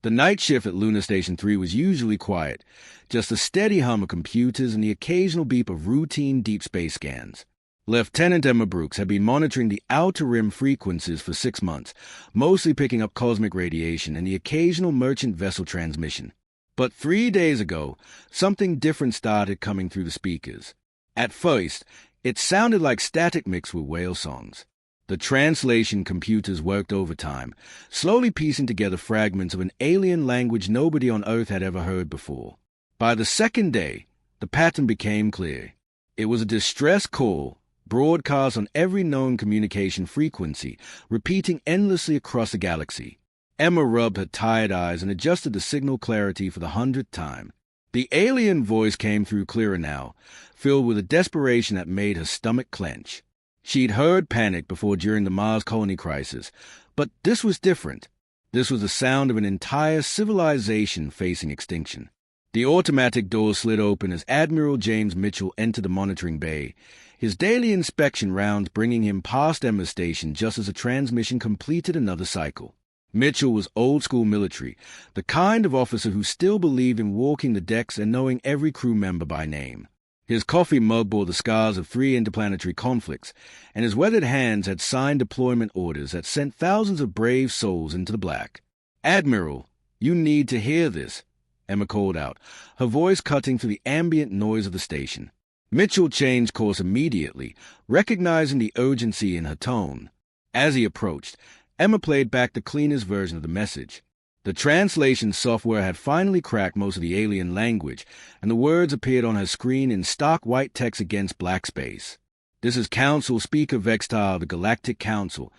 The night shift at Lunar Station 3 was usually quiet, just a steady hum of computers and the occasional beep of routine deep space scans. Lieutenant Emma Brooks had been monitoring the outer rim frequencies for 6 months, mostly picking up cosmic radiation and the occasional merchant vessel transmission. But 3 days ago, something different started coming through the speakers. At first, it sounded like static mixed with whale songs. The translation computers worked overtime, slowly piecing together fragments of an alien language nobody on Earth had ever heard before. By the second day, the pattern became clear. It was a distress call, broadcast on every known communication frequency, repeating endlessly across the galaxy. Emma rubbed her tired eyes and adjusted the signal clarity for the 100th time. The alien voice came through clearer now, filled with a desperation that made her stomach clench. She'd heard panic before during the Mars colony crisis, but this was different. This was the sound of an entire civilization facing extinction. The automatic door slid open as Admiral James Mitchell entered the monitoring bay, his daily inspection rounds bringing him past Emma's station just as the transmission completed another cycle. Mitchell was old-school military, the kind of officer who still believed in walking the decks and knowing every crew member by name. His coffee mug bore the scars of 3 interplanetary conflicts, and his weathered hands had signed deployment orders that sent thousands of brave souls into the black. "Admiral, you need to hear this," Emma called out, her voice cutting through the ambient noise of the station. Mitchell changed course immediately, recognizing the urgency in her tone. As he approached, Emma played back the cleanest version of the message. The translation software had finally cracked most of the alien language, and the words appeared on her screen in stock white text against black space. "This is Council Speaker Vextar of the Galactic Council."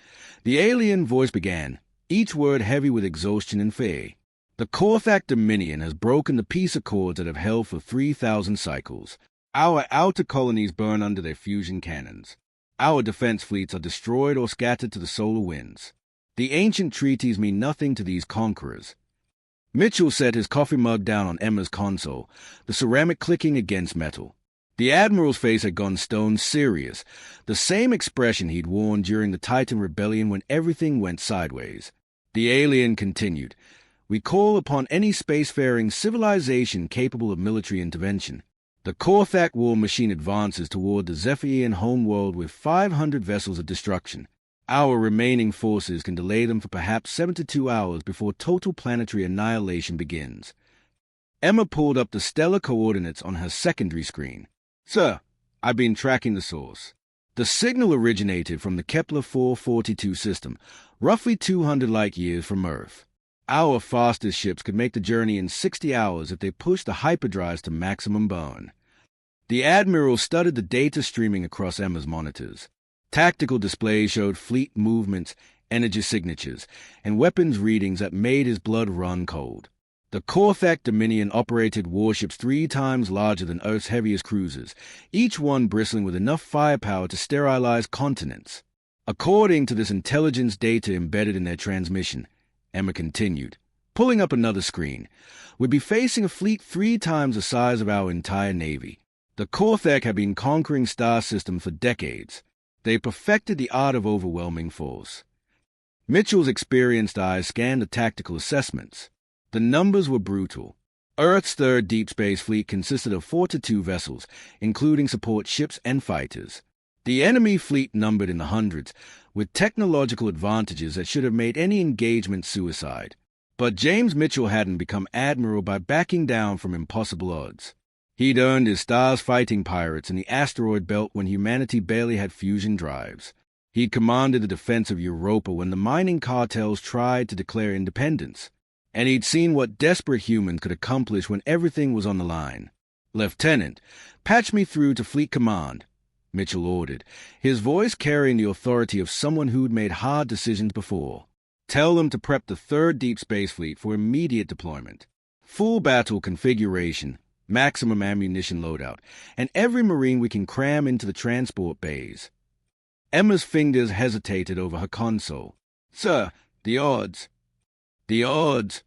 The alien voice began, each word heavy with exhaustion and fear. "The Korthak Dominion has broken the peace accords that have held for 3,000 cycles. Our outer colonies burn under their fusion cannons. Our defense fleets are destroyed or scattered to the solar winds. The ancient treaties mean nothing to these conquerors." Mitchell set his coffee mug down on Emma's console, the ceramic clicking against metal. The Admiral's face had gone stone serious, the same expression he'd worn during the Titan Rebellion when everything went sideways. The alien continued, "We call upon any spacefaring civilization capable of military intervention. The Korthak war machine advances toward the Zephyrian homeworld with 500 vessels of destruction. Our remaining forces can delay them for perhaps 72 hours before total planetary annihilation begins." Emma pulled up the stellar coordinates on her secondary screen. "Sir, I've been tracking the source. The signal originated from the Kepler 442 system, roughly 200 light-years from Earth. Our fastest ships could make the journey in 60 hours if they pushed the hyperdrives to maximum burn." The Admiral studied the data streaming across Emma's monitors. Tactical displays showed fleet movements, energy signatures, and weapons readings that made his blood run cold. The Korthak Dominion operated warships 3 times larger than Earth's heaviest cruisers, each one bristling with enough firepower to sterilize continents. According to this intelligence data embedded in their transmission, Emma continued, pulling up another screen, "we'd be facing a fleet 3 times the size of our entire navy. The Korthak have been conquering star systems for decades. They perfected the art of overwhelming force." Mitchell's experienced eyes scanned the tactical assessments. The numbers were brutal. Earth's 3rd deep space fleet consisted of 42 vessels, including support ships and fighters. The enemy fleet numbered in the hundreds, with technological advantages that should have made any engagement suicide. But James Mitchell hadn't become admiral by backing down from impossible odds. He'd earned his stars fighting pirates in the asteroid belt when humanity barely had fusion drives. He'd commanded the defense of Europa when the mining cartels tried to declare independence. And he'd seen what desperate humans could accomplish when everything was on the line. "Lieutenant, patch me through to Fleet Command," Mitchell ordered, his voice carrying the authority of someone who'd made hard decisions before. "Tell them to prep the 3rd Deep Space Fleet for immediate deployment. Full battle configuration, maximum ammunition loadout, and every Marine we can cram into the transport bays." Emma's fingers hesitated over her console. "Sir, the odds." "The odds,"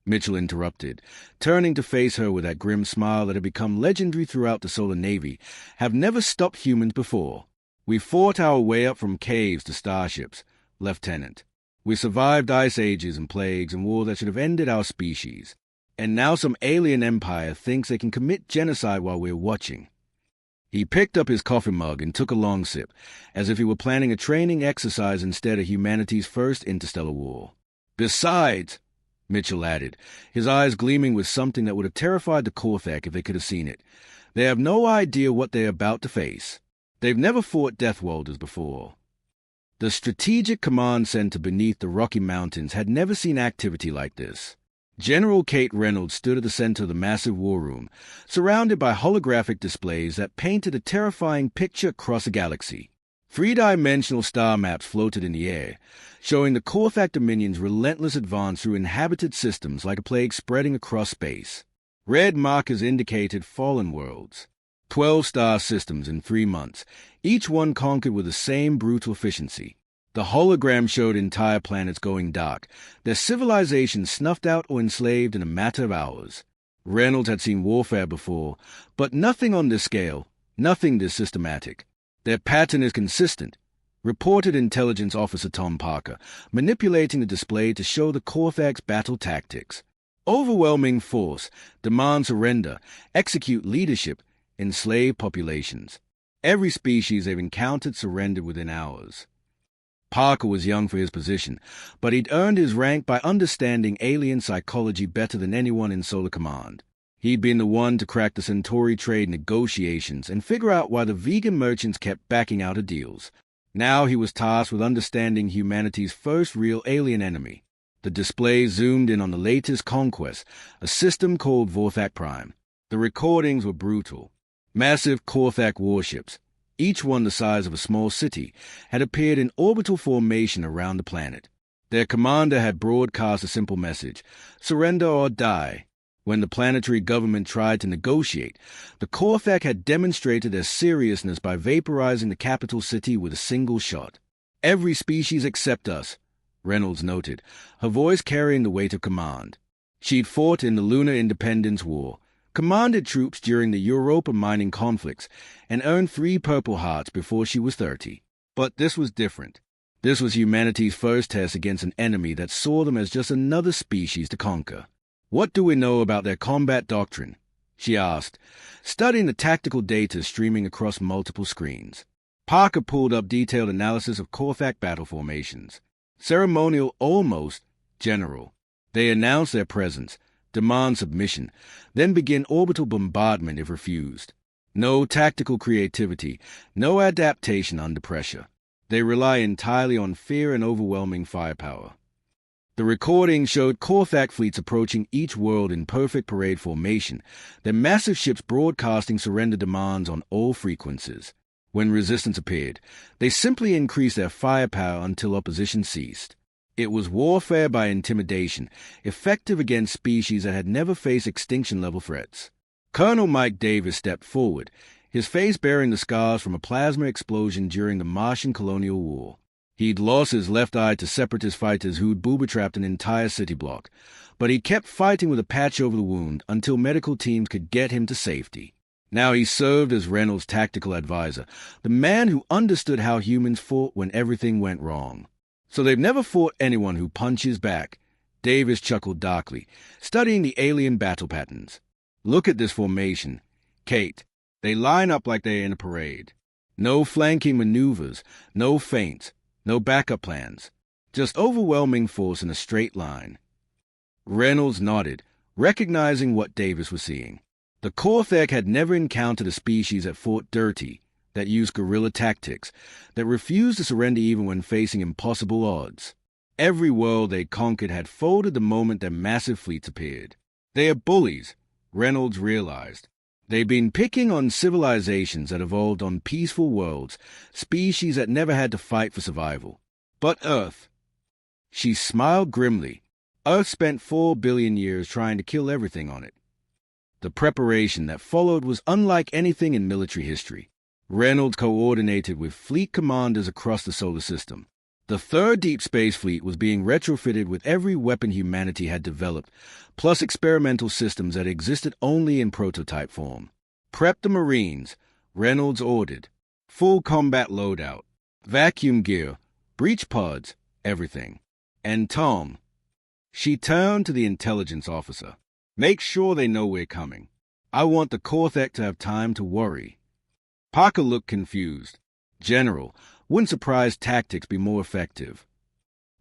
Mitchell interrupted, turning to face her with that grim smile that had become legendary throughout the Solar Navy, "have never stopped humans before. We fought our way up from caves to starships, Lieutenant. We survived ice ages and plagues and war that should have ended our species. And now some alien empire thinks they can commit genocide while we're watching. He picked up his coffee mug and took a long sip, as if he were planning a training exercise instead of humanity's first interstellar war. Besides, Mitchell added, his eyes gleaming with something that would have terrified the Korthak if they could have seen it. They have no idea what they're about to face. They've never fought Deathworlders before. The Strategic Command Center beneath the Rocky Mountains had never seen activity like this. General Kate Reynolds stood at the center of the massive war room, surrounded by holographic displays that painted a terrifying picture across a galaxy. Three-dimensional star maps floated in the air, showing the Korthak Dominion's relentless advance through inhabited systems like a plague spreading across space. Red markers indicated fallen worlds. 12 star systems in 3 months, each one conquered with the same brutal efficiency. The hologram showed entire planets going dark, their civilizations snuffed out or enslaved in a matter of hours. Reynolds had seen warfare before, but nothing on this scale, nothing this systematic. Their pattern is consistent, reported Intelligence Officer Tom Parker, manipulating the display to show the Korthak's battle tactics. Overwhelming force, demand surrender, execute leadership, enslave populations. Every species they've encountered surrendered within hours. Parker was young for his position, but he'd earned his rank by understanding alien psychology better than anyone in Solar Command. He'd been the one to crack the Centauri trade negotiations and figure out why the vegan merchants kept backing out of deals. Now he was tasked with understanding humanity's first real alien enemy. The display zoomed in on the latest conquest, a system called Vorthak Prime. The recordings were brutal. Massive Korthak warships, each one the size of a small city, had appeared in orbital formation around the planet. Their commander had broadcast a simple message: surrender or die. When the planetary government tried to negotiate, the Korthak had demonstrated their seriousness by vaporizing the capital city with a single shot. Every species except us, Reynolds noted, her voice carrying the weight of command. She'd fought in the Lunar Independence War, commanded troops during the Europa mining conflicts, and earned 3 Purple Hearts before she was 30. But this was different. This was humanity's first test against an enemy that saw them as just another species to conquer. What do we know about their combat doctrine? She asked, studying the tactical data streaming across multiple screens. Parker pulled up detailed analysis of Korthak battle formations. Ceremonial, almost general. They announced their presence, demand submission, then begin orbital bombardment if refused. No tactical creativity, no adaptation under pressure. They rely entirely on fear and overwhelming firepower. The recording showed Korthak fleets approaching each world in perfect parade formation, their massive ships broadcasting surrender demands on all frequencies. When resistance appeared, they simply increased their firepower until opposition ceased. It was warfare by intimidation, effective against species that had never faced extinction-level threats. Colonel Mike Davis stepped forward, his face bearing the scars from a plasma explosion during the Martian Colonial War. He'd lost his left eye to separatist fighters who'd booby-trapped an entire city block, but he kept fighting with a patch over the wound until medical teams could get him to safety. Now he served as Reynolds' tactical advisor, the man who understood how humans fought when everything went wrong. So they've never fought anyone who punches back, Davis chuckled darkly, studying the alien battle patterns. Look at this formation. Kate, they line up like they're in a parade. No flanking maneuvers, no feints, no backup plans. Just overwhelming force in a straight line. Reynolds nodded, recognizing what Davis was seeing. The Korthak had never encountered a species that fought dirty, that used guerrilla tactics, that refused to surrender even when facing impossible odds. Every world they conquered had folded the moment their massive fleets appeared. They are bullies, Reynolds realized. They've been picking on civilizations that evolved on peaceful worlds, species that never had to fight for survival. But Earth. She smiled grimly. Earth spent 4 billion years trying to kill everything on it. The preparation that followed was unlike anything in military history. Reynolds coordinated with fleet commanders across the solar system. The Third Deep Space Fleet was being retrofitted with every weapon humanity had developed, plus experimental systems that existed only in prototype form. Prep the Marines, Reynolds ordered. Full combat loadout. Vacuum gear, breach pods, everything. And Tom, she turned to the intelligence officer. Make sure they know we're coming. I want the Korthek to have time to worry. Parker looked confused. General, wouldn't surprise tactics be more effective?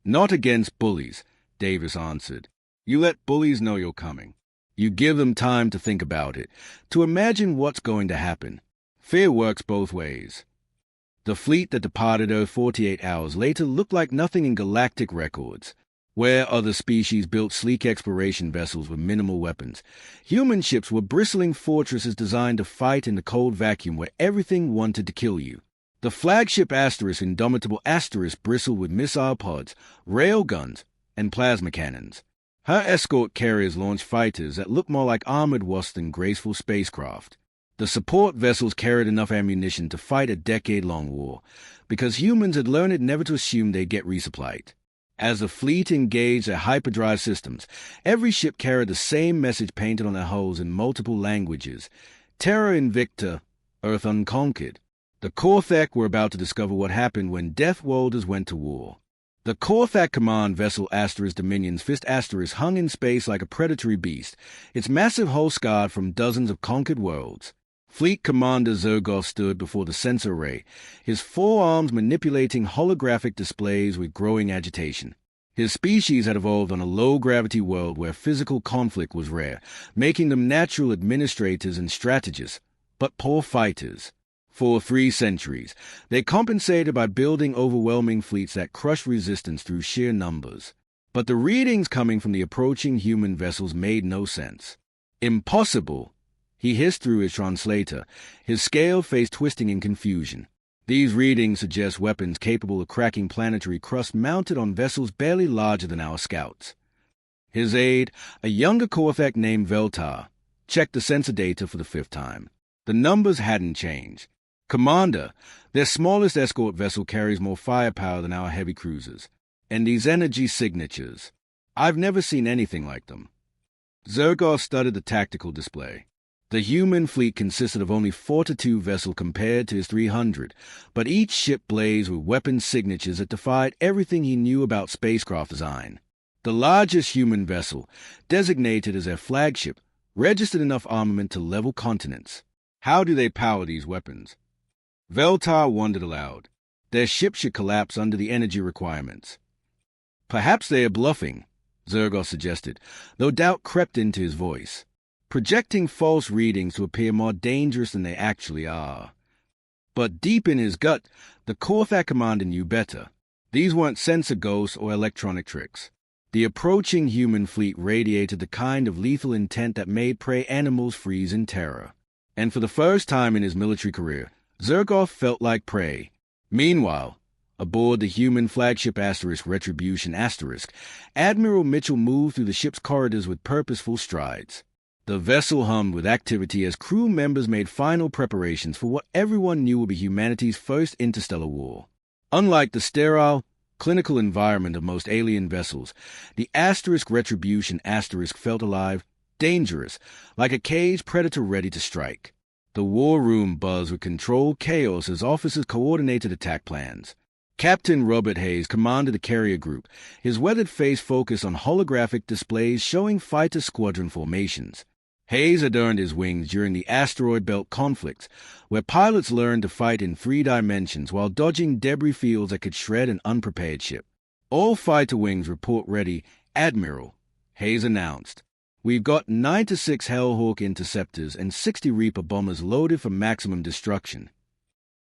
Not against bullies, Davis answered. You let bullies know you're coming. You give them time to think about it, to imagine what's going to happen. Fear works both ways. The fleet that departed Earth 48 hours later looked like nothing in galactic records. Where other species built sleek exploration vessels with minimal weapons, human ships were bristling fortresses designed to fight in the cold vacuum where everything wanted to kill you. The flagship Indomitable Asterisk bristled with missile pods, rail guns, and plasma cannons. Her escort carriers launched fighters that looked more like armored wasps than graceful spacecraft. The support vessels carried enough ammunition to fight a decade-long war, because humans had learned never to assume they'd get resupplied. As the fleet engaged their hyperdrive systems, every ship carried the same message painted on their hulls in multiple languages. Terra Invicta, Earth Unconquered. The Korthek were about to discover what happened when Deathworlders went to war. The Korthak command vessel Dominion's Fist hung in space like a predatory beast, its massive hull scarred from dozens of conquered worlds. Fleet Commander Zergoff stood before the sensor array, his forearms manipulating holographic displays with growing agitation. His species had evolved on a low-gravity world where physical conflict was rare, making them natural administrators and strategists, but poor fighters. For 3 centuries, they compensated by building overwhelming fleets that crushed resistance through sheer numbers. But the readings coming from the approaching human vessels made no sense. Impossible! He hissed through his translator, his scale face twisting in confusion. These readings suggest weapons capable of cracking planetary crust mounted on vessels barely larger than our scouts. His aide, a younger Korthak named Veltar, checked the sensor data for the 5th time. The numbers hadn't changed. Commander, their smallest escort vessel carries more firepower than our heavy cruisers. And these energy signatures. I've never seen anything like them. Zergoff studied the tactical display. The human fleet consisted of only 42 vessels compared to his 300, but each ship blazed with weapon signatures that defied everything he knew about spacecraft design. The largest human vessel, designated as their flagship, registered enough armament to level continents. How do they power these weapons? Veltar wondered aloud. Their ship should collapse under the energy requirements. Perhaps they are bluffing, Zergoff suggested, though doubt crept into his voice. Projecting false readings to appear more dangerous than they actually are. But deep in his gut, the Korthak commander knew better. These weren't sensor ghosts or electronic tricks. The approaching human fleet radiated the kind of lethal intent that made prey animals freeze in terror. And for the first time in his military career, Zergoff felt like prey. Meanwhile, aboard the human flagship Retribution Admiral Mitchell moved through the ship's corridors with purposeful strides. The vessel hummed with activity as crew members made final preparations for what everyone knew would be humanity's first interstellar war. Unlike the sterile, clinical environment of most alien vessels, the Retribution felt alive, dangerous, like a caged predator ready to strike. The war room buzzed with controlled chaos as officers coordinated attack plans. Captain Robert Hayes commanded the carrier group, his weathered face focused on holographic displays showing fighter squadron formations. Hayes had earned his wings during the asteroid belt conflicts, where pilots learned to fight in 3 dimensions while dodging debris fields that could shred an unprepared ship. All fighter wings report ready, Admiral, Hayes announced. We've got 9 to 6 Hellhawk interceptors and 60 Reaper bombers loaded for maximum destruction.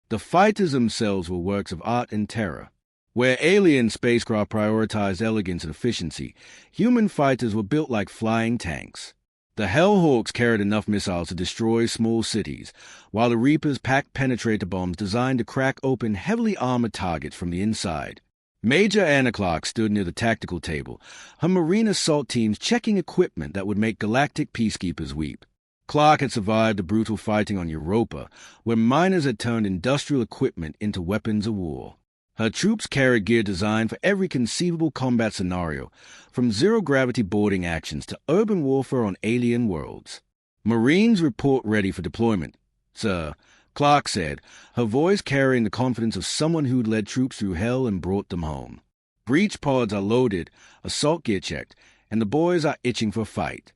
The fighters themselves were works of art and terror. Where alien spacecraft prioritized elegance and efficiency, human fighters were built like flying tanks. The Hellhawks carried enough missiles to destroy small cities, while the Reapers packed penetrator bombs designed to crack open heavily armored targets from the inside. Major Anna Clark stood near the tactical table, her marine assault teams checking equipment that would make galactic peacekeepers weep. Clark had survived the brutal fighting on Europa, where miners had turned industrial equipment into weapons of war. Her troops carried gear designed for every conceivable combat scenario, from zero-gravity boarding actions to urban warfare on alien worlds. Marines report ready for deployment, sir, Clark said, her voice carrying the confidence of someone who'd led troops through hell and brought them home. Breach pods are loaded, assault gear checked, and the boys are itching for a fight.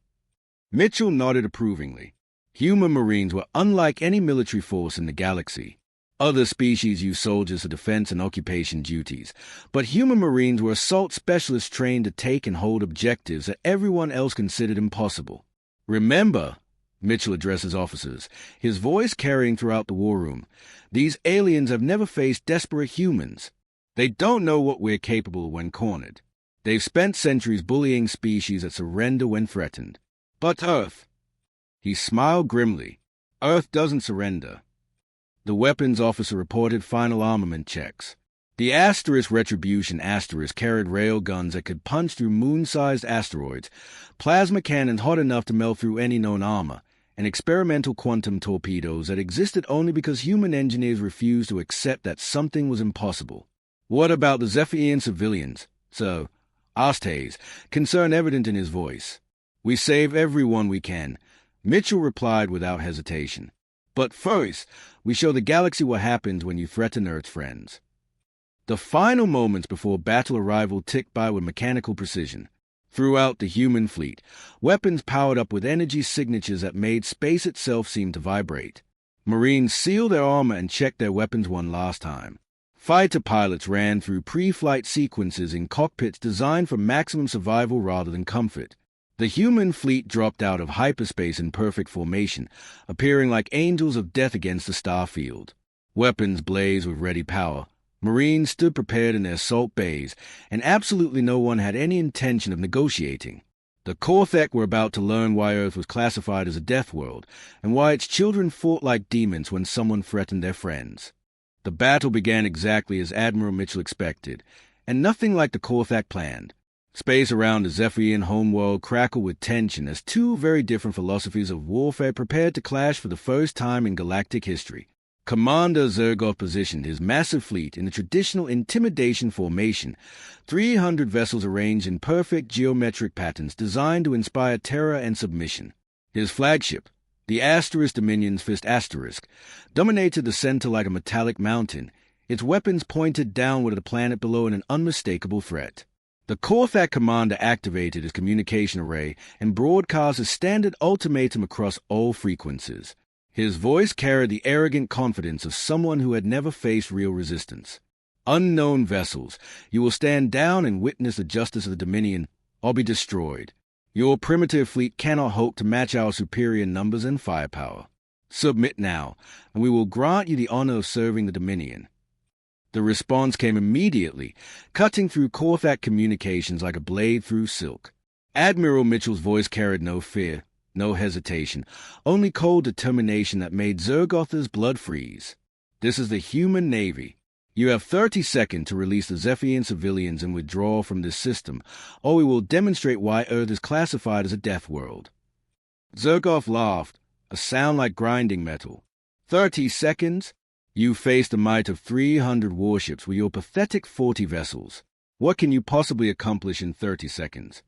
Mitchell nodded approvingly. Human Marines were unlike any military force in the galaxy. Other species used soldiers for defense and occupation duties, but human Marines were assault specialists trained to take and hold objectives that everyone else considered impossible. Remember, Mitchell addresses officers, his voice carrying throughout the war room, these aliens have never faced desperate humans. They don't know what we're capable of when cornered. They've spent centuries bullying species that surrender when threatened. But Earth, he smiled grimly, Earth doesn't surrender. The weapons officer reported final armament checks. The Asterisk Retribution Asterisk carried rail guns that could punch through moon-sized asteroids, plasma cannons hot enough to melt through any known armor, and experimental quantum torpedoes that existed only because human engineers refused to accept that something was impossible. What about the Zephyrian civilians? So, asked Hayes, concern evident in his voice. We save everyone we can, Mitchell replied without hesitation. But first, we show the galaxy what happens when you threaten Earth's friends. The final moments before battle arrival ticked by with mechanical precision. Throughout the human fleet, weapons powered up with energy signatures that made space itself seem to vibrate. Marines sealed their armor and checked their weapons one last time. Fighter pilots ran through pre-flight sequences in cockpits designed for maximum survival rather than comfort. The human fleet dropped out of hyperspace in perfect formation, appearing like angels of death against the star field. Weapons blazed with ready power. Marines stood prepared in their assault bays, and absolutely no one had any intention of negotiating. The Korthek were about to learn why Earth was classified as a death world, and why its children fought like demons when someone threatened their friends. The battle began exactly as Admiral Mitchell expected, and nothing like the Korthak planned. Space around the Zephyrian homeworld crackled with tension as two very different philosophies of warfare prepared to clash for the first time in galactic history. Commander Zergoff positioned his massive fleet in the traditional intimidation formation, 300 vessels arranged in perfect geometric patterns designed to inspire terror and submission. His flagship, the Asterisk Dominion's Fist Asterisk, dominated the center like a metallic mountain, its weapons pointed downward at the planet below in an unmistakable threat. The Korthak commander activated his communication array and broadcast a standard ultimatum across all frequencies. His voice carried the arrogant confidence of someone who had never faced real resistance. Unknown vessels, you will stand down and witness the justice of the Dominion, or be destroyed. Your primitive fleet cannot hope to match our superior numbers and firepower. Submit now, and we will grant you the honor of serving the Dominion. The response came immediately, cutting through Korthak communications like a blade through silk. Admiral Mitchell's voice carried no fear, no hesitation, only cold determination that made Zergother's blood freeze. This is the human navy. You have 30 seconds to release the Zephyrian civilians and withdraw from this system, or we will demonstrate why Earth is classified as a death world. Zergoff laughed, a sound like grinding metal. 30 seconds? You face the might of 300 warships with your pathetic 40 vessels. What can you possibly accomplish in 30 seconds?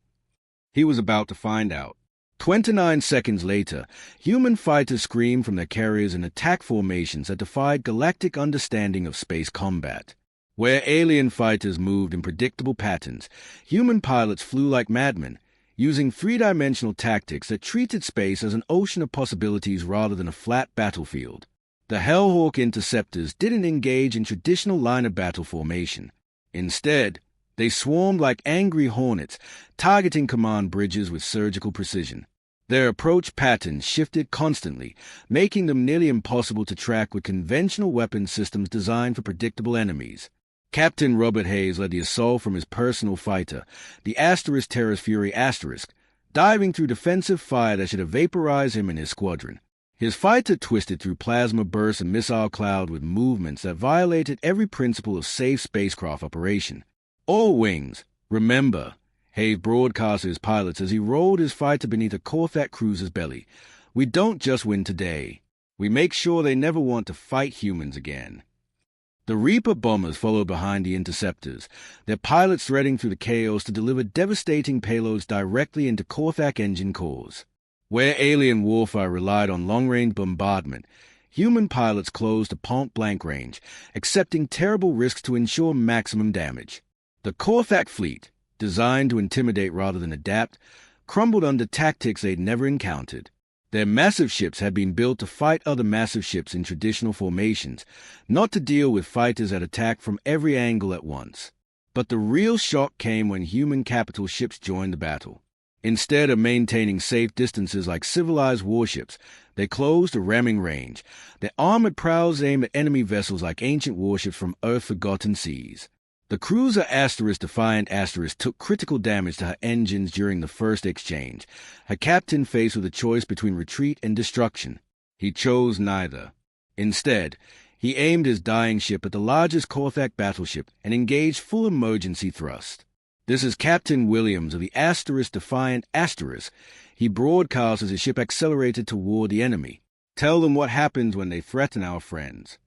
He was about to find out. 29 seconds later, human fighters screamed from their carriers in attack formations that defied galactic understanding of space combat. Where alien fighters moved in predictable patterns, human pilots flew like madmen, using three-dimensional tactics that treated space as an ocean of possibilities rather than a flat battlefield. The Hellhawk interceptors didn't engage in traditional line-of-battle formation. Instead, they swarmed like angry hornets, targeting command bridges with surgical precision. Their approach patterns shifted constantly, making them nearly impossible to track with conventional weapon systems designed for predictable enemies. Captain Robert Hayes led the assault from his personal fighter, the Asterisk Terra's Fury Asterisk, diving through defensive fire that should have vaporized him and his squadron. His fighter twisted through plasma bursts and missile cloud with movements that violated every principle of safe spacecraft operation. All wings, remember, Hayes broadcast to his pilots as he rolled his fighter beneath a Korthak cruiser's belly. We don't just win today. We make sure they never want to fight humans again. The Reaper bombers followed behind the interceptors, their pilots threading through the chaos to deliver devastating payloads directly into Korthak engine cores. Where alien warfare relied on long-range bombardment, human pilots closed to point-blank range, accepting terrible risks to ensure maximum damage. The Korthak fleet, designed to intimidate rather than adapt, crumbled under tactics they'd never encountered. Their massive ships had been built to fight other massive ships in traditional formations, not to deal with fighters that attacked from every angle at once. But the real shock came when human capital ships joined the battle. Instead of maintaining safe distances like civilized warships, they closed a ramming range. Their armored prows aimed at enemy vessels like ancient warships from Earth-forgotten seas. The cruiser Defiant took critical damage to her engines during the first exchange, her captain faced with a choice between retreat and destruction. He chose neither. Instead, he aimed his dying ship at the largest Korthak battleship and engaged full emergency thrust. This is Captain Williams of the Defiant. He broadcast as his ship accelerated toward the enemy. Tell them what happens when they threaten our friends.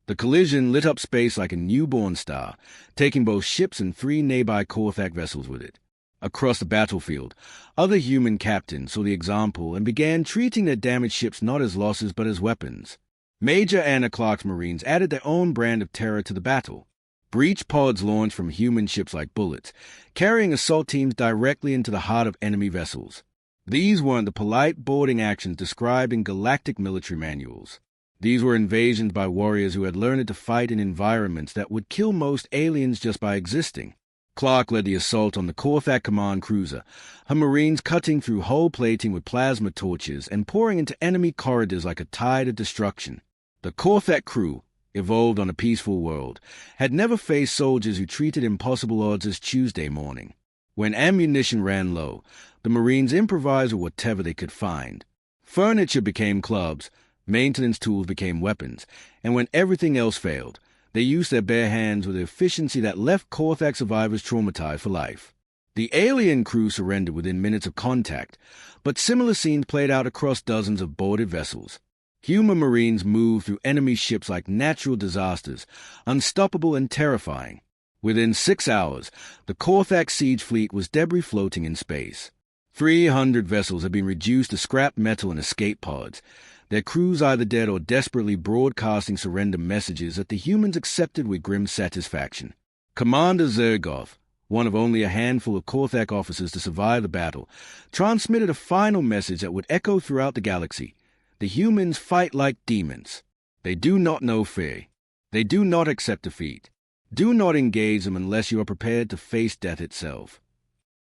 The collision lit up space like a newborn star, taking both ships and 3 nearby Korthak vessels with it. Across the battlefield, other human captains saw the example and began treating their damaged ships not as losses but as weapons. Major Anna Clark's Marines added their own brand of terror to the battle. Breach pods launched from human ships like bullets, carrying assault teams directly into the heart of enemy vessels. These weren't the polite boarding actions described in galactic military manuals. These were invasions by warriors who had learned to fight in environments that would kill most aliens just by existing. Clark led the assault on the Korthak command cruiser, her Marines cutting through hull plating with plasma torches and pouring into enemy corridors like a tide of destruction. The Korthak crew, evolved on a peaceful world, had never faced soldiers who treated impossible odds as Tuesday morning. When ammunition ran low, the Marines improvised with whatever they could find. Furniture became clubs, maintenance tools became weapons, and when everything else failed, they used their bare hands with an efficiency that left Korthak survivors traumatized for life. The alien crew surrendered within minutes of contact, but similar scenes played out across dozens of boarded vessels. Human Marines moved through enemy ships like natural disasters, unstoppable and terrifying. Within 6 hours, the Korthak siege fleet was debris floating in space. 300 vessels had been reduced to scrap metal and escape pods, their crews either dead or desperately broadcasting surrender messages that the humans accepted with grim satisfaction. Commander Zergoth, one of only a handful of Korthak officers to survive the battle, transmitted a final message that would echo throughout the galaxy. The humans fight like demons. They do not know fear. They do not accept defeat. Do not engage them unless you are prepared to face death itself.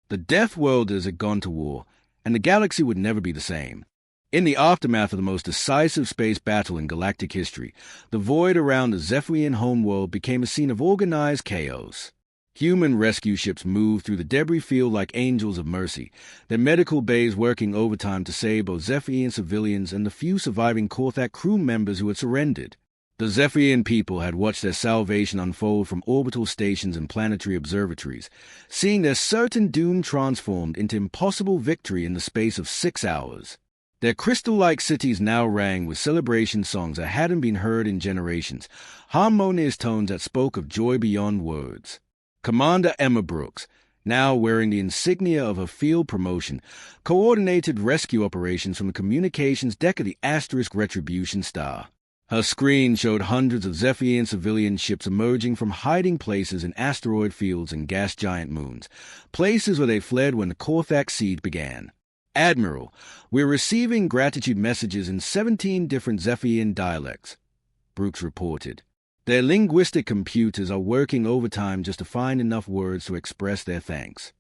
The Deathworlders had gone to war, and the galaxy would never be the same. In the aftermath of the most decisive space battle in galactic history, the void around the Zephyrian homeworld became a scene of organized chaos. Human rescue ships moved through the debris field like angels of mercy, their medical bays working overtime to save both Zephyrian civilians and the few surviving Korthak crew members who had surrendered. The Zephyrian people had watched their salvation unfold from orbital stations and planetary observatories, seeing their certain doom transformed into impossible victory in the space of 6 hours. Their crystal-like cities now rang with celebration songs that hadn't been heard in generations, harmonious tones that spoke of joy beyond words. Commander Emma Brooks, now wearing the insignia of her field promotion, coordinated rescue operations from the communications deck of the Retribution Star. Her screen showed hundreds of Zephyrian civilian ships emerging from hiding places in asteroid fields and gas giant moons, places where they fled when the Korthak siege began. Admiral, we're receiving gratitude messages in 17 different Zephyrian dialects, Brooks reported. Their linguistic computers are working overtime just to find enough words to express their thanks.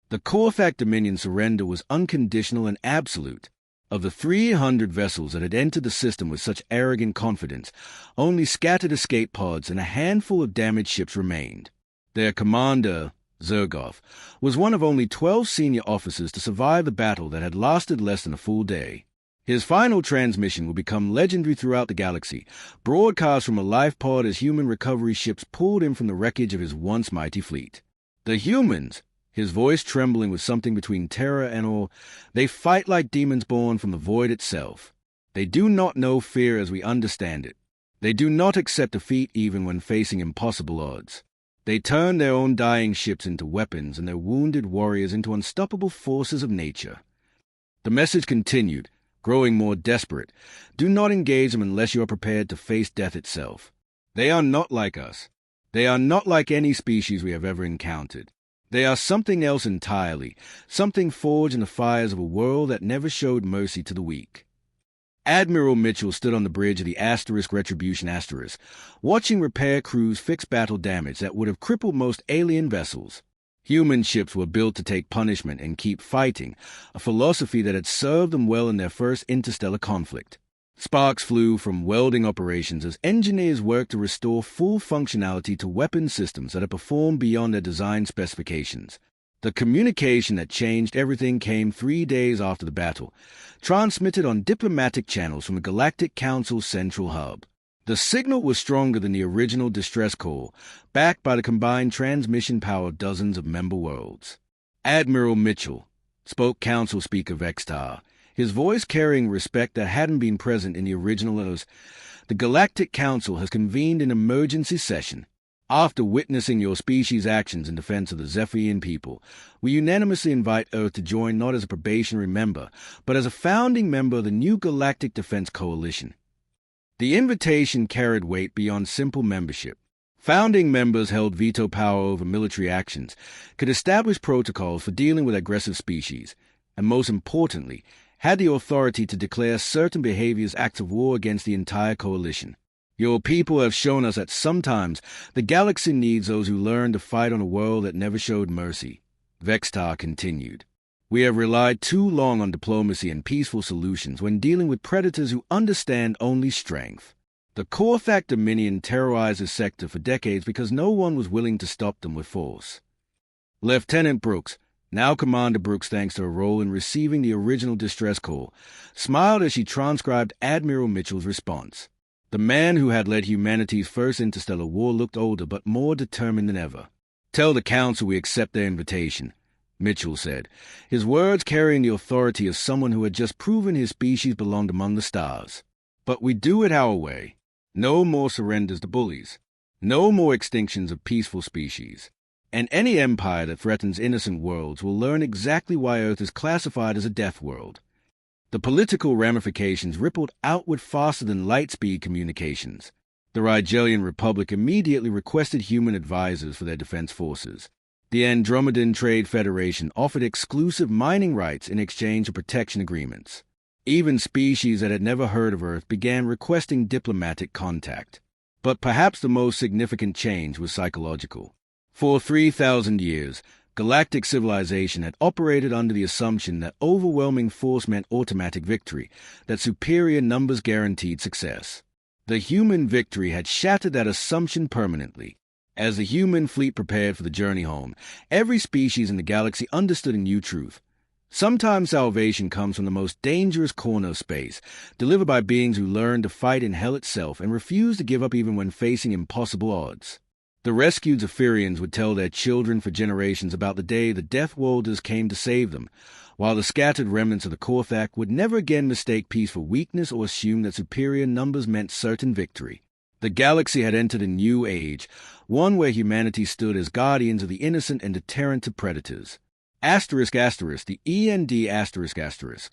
The Korthak Dominion surrender was unconditional and absolute. Of the 300 vessels that had entered the system with such arrogant confidence, only scattered escape pods and a handful of damaged ships remained. Their commander, Zergoth, was one of only 12 senior officers to survive the battle that had lasted less than a full day. His final transmission would become legendary throughout the galaxy, broadcast from a life pod as human recovery ships pulled him from the wreckage of his once mighty fleet. The humans, his voice trembling with something between terror and awe, they fight like demons born from the void itself. They do not know fear as we understand it. They do not accept defeat even when facing impossible odds. They turn their own dying ships into weapons and their wounded warriors into unstoppable forces of nature. The message continued, growing more desperate. Do not engage them unless you are prepared to face death itself. They are not like us. They are not like any species we have ever encountered. They are something else entirely, something forged in the fires of a world that never showed mercy to the weak. Admiral Mitchell stood on the bridge of the Retribution *, watching repair crews fix battle damage that would have crippled most alien vessels. Human ships were built to take punishment and keep fighting, a philosophy that had served them well in their first interstellar conflict. Sparks flew from welding operations as engineers worked to restore full functionality to weapon systems that had performed beyond their design specifications. The communication that changed everything came 3 days after the battle, transmitted on diplomatic channels from the Galactic Council's central hub. The signal was stronger than the original distress call, backed by the combined transmission power of dozens of member worlds. Admiral Mitchell, spoke Council Speaker Vextar, his voice carrying respect that hadn't been present in the original letters. The Galactic Council has convened an emergency session. After witnessing your species' actions in defense of the Zephyrian people, we unanimously invite Earth to join not as a probationary member, but as a founding member of the new Galactic Defense Coalition. The invitation carried weight beyond simple membership. Founding members held veto power over military actions, could establish protocols for dealing with aggressive species, and most importantly, had the authority to declare certain behaviors acts of war against the entire coalition. Your people have shown us that sometimes the galaxy needs those who learn to fight on a world that never showed mercy. Vextar continued. We have relied too long on diplomacy and peaceful solutions when dealing with predators who understand only strength. The Korthak Dominion terrorized the sector for decades because no one was willing to stop them with force. Lieutenant Brooks, now Commander Brooks thanks to her role in receiving the original distress call, smiled as she transcribed Admiral Mitchell's response. The man who had led humanity's first interstellar war looked older but more determined than ever. Tell the Council we accept their invitation, Mitchell said, his words carrying the authority of someone who had just proven his species belonged among the stars. But we do it our way. No more surrenders to bullies. No more extinctions of peaceful species. And any empire that threatens innocent worlds will learn exactly why Earth is classified as a death world. The political ramifications rippled outward faster than light-speed communications. The Rigelian Republic immediately requested human advisors for their defense forces. The Andromedan Trade Federation offered exclusive mining rights in exchange for protection agreements. Even species that had never heard of Earth began requesting diplomatic contact. But perhaps the most significant change was psychological. For 3,000 years, galactic civilization had operated under the assumption that overwhelming force meant automatic victory, that superior numbers guaranteed success. The human victory had shattered that assumption permanently. As the human fleet prepared for the journey home, every species in the galaxy understood a new truth. Sometimes salvation comes from the most dangerous corner of space, delivered by beings who learn to fight in hell itself and refuse to give up even when facing impossible odds. The rescued Zephyrians would tell their children for generations about the day the Deathworlders came to save them, while the scattered remnants of the Korthak would never again mistake peace for weakness or assume that superior numbers meant certain victory. The galaxy had entered a new age, one where humanity stood as guardians of the innocent and deterrent to predators. ***, the END ***.